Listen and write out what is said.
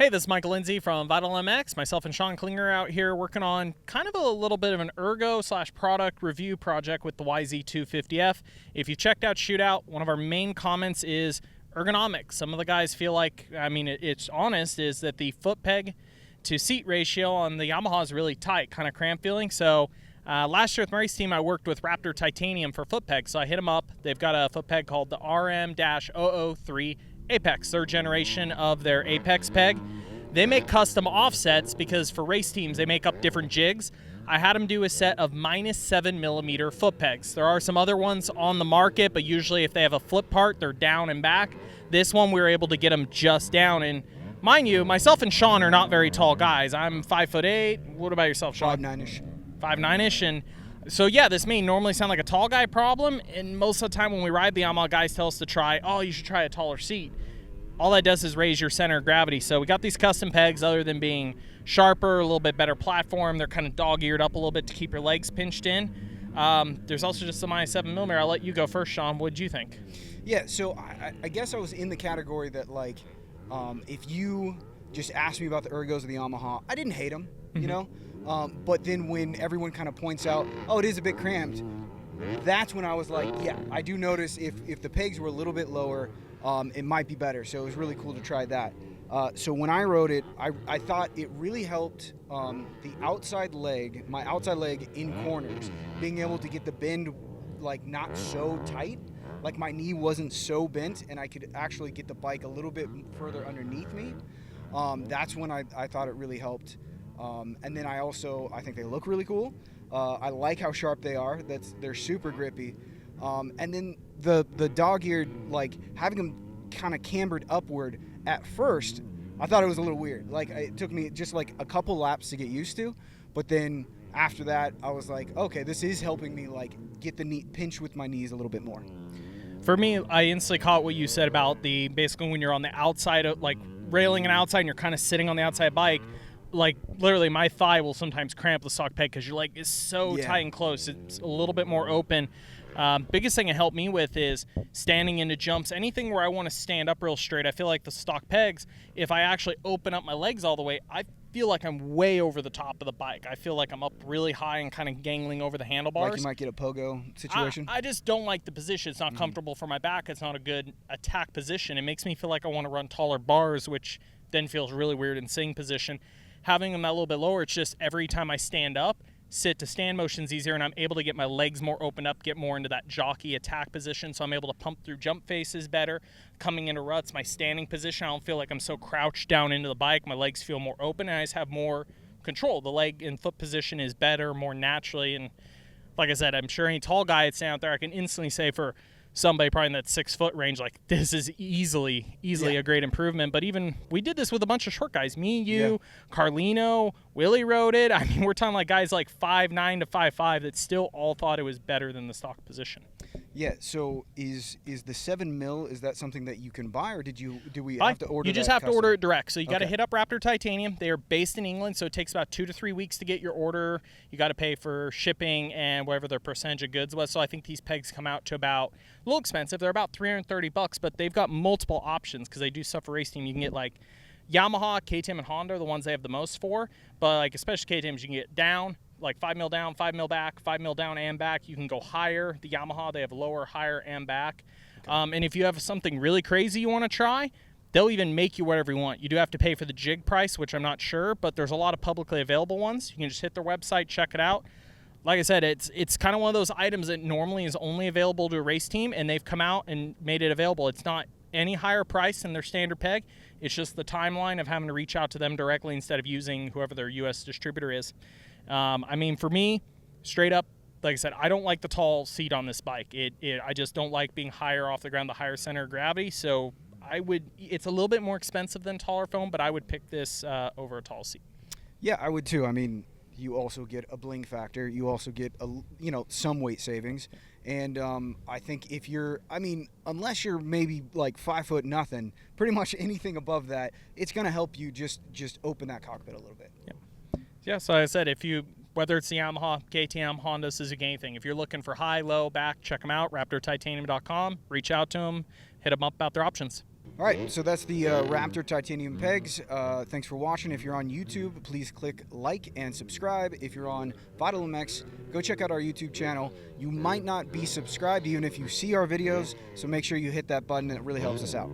Hey, this is Michael Lindsay from Vital MX. Myself and Sean Klinger out here working on kind of a little bit of an ergo / product review project with the YZ250F. If you checked out Shootout, one of our main comments is ergonomics. Some of the guys feel like, it's honest, is that the foot peg to seat ratio on the Yamaha is really tight, kind of cramp feeling. So last year with my race team, I worked with Raptor Titanium for foot pegs. So I hit them up. They've got a foot peg called the RM-003 Apex, third generation of their Apex peg. They make custom offsets because for race teams, they make up different jigs. I had them do a set of -7mm foot pegs. There are some other ones on the market, but usually if they have a flip part, they're down and back. This one, we were able to get them just down. And mind you, myself and Sean are not very tall guys. I'm 5'8". What about yourself, Sean? 5'9"-ish. 5'9"-ish. And so yeah, this may normally sound like a tall guy problem, and most of the time when we ride the Yamaha, guys tell us to try, oh, you should try a taller seat. All that does is raise your center of gravity. So we got these custom pegs, other than being sharper, a little bit better platform, they're kind of dog-eared up a little bit to keep your legs pinched in. There's also just the -7mm. I'll let you go first, Sean. What did you think? Yeah, so I guess I was in the category that, like, if you just asked me about the ergos of the Yamaha, I didn't hate them, you know? But then when everyone kind of points out, oh, it is a bit cramped, that's when I was like, yeah, I do notice if the pegs were a little bit lower, it might be better. So it was really cool to try that. So when I rode it, I thought it really helped the outside leg, my outside leg in corners, being able to get the bend like not so tight. Like my knee wasn't so bent and I could actually get the bike a little bit further underneath me. That's when I thought it really helped. And then I think they look really cool. I like how sharp they are. They're super grippy. And then the dog-eared, like having them kind of cambered upward at first, I thought it was a little weird. Like it took me just like a couple laps to get used to, but then after that I was like, okay, this is helping me like get the knee pinch with my knees a little bit more. For me, I instantly caught what you said about basically when you're on the outside of like railing and outside and you're kind of sitting on the outside bike, like literally my thigh will sometimes cramp the stock peg because your leg is so tight and close. It's a little bit more open. Biggest thing it helped me with is standing into jumps. Anything where I want to stand up real straight, I feel like the stock pegs, if I actually open up my legs all the way, I feel like I'm way over the top of the bike. I feel like I'm up really high and kind of gangling over the handlebars. Like you might get a pogo situation? I just don't like the position. It's not comfortable for my back. It's not a good attack position. It makes me feel like I want to run taller bars, which then feels really weird in sitting position. Having them that little bit lower, it's just every time I stand up, sit to stand motion's easier, and I'm able to get my legs more opened up, get more into that jockey attack position, so I'm able to pump through jump faces better. Coming into ruts, my standing position, I don't feel like I'm so crouched down into the bike. My legs feel more open, and I just have more control. The leg and foot position is better, more naturally, and like I said, I'm sure any tall guy that's out there, I can instantly say for somebody probably in that 6 foot range, like this is easily a great improvement. But even we did this with a bunch of short guys, me, you, Carlino, Willie rode it. I mean, we're talking like guys like 5'9" to 5'5" that still all thought it was better than the stock position. Yeah, so is the 7mm, is that something that you can buy, or do we have to order? You just that have custom? to order it direct. So you got to hit up Raptor Titanium. They are based in England, so it takes about 2 to 3 weeks to get your order. You got to pay for shipping and whatever their percentage of goods was. So I think these pegs come out to about a little expensive. They're about $330, but they've got multiple options because they do stuff for race team. You can get like Yamaha, KTM, and Honda are the ones they have the most for, but like especially KTMs, you can get down, like 5mm down, 5mm back, 5mm down and back. You can go higher. The Yamaha, they have lower, higher, and back. And if you have something really crazy you want to try, they'll even make you whatever you want. You do have to pay for the jig price, which I'm not sure, but there's a lot of publicly available ones. You can just hit their website, check it out. Like I said, it's kind of one of those items that normally is only available to a race team, and they've come out and made it available. It's not any higher price than their standard peg. It's just the timeline of having to reach out to them directly instead of using whoever their U.S. distributor is. I mean, for me, straight up, like I said, I don't like the tall seat on this bike. I just don't like being higher off the ground, the higher center of gravity. So it's a little bit more expensive than taller foam, but I would pick this over a tall seat. Yeah, I would too. I mean, you also get a bling factor. You also get some weight savings. And I think unless you're maybe like 5 foot nothing, pretty much anything above that, it's going to help you just open that cockpit a little bit. Yeah, so like I said, whether it's the Yamaha, KTM, Honda, Suzuki, anything, if you're looking for high, low, back, check them out, raptortitanium.com, reach out to them, hit them up about their options. All right, so that's the Raptor Titanium pegs. Thanks for watching. If you're on YouTube, please click like and subscribe. If you're on Vital MX, go check out our YouTube channel. You might not be subscribed even if you see our videos, so make sure you hit that button. It really helps us out.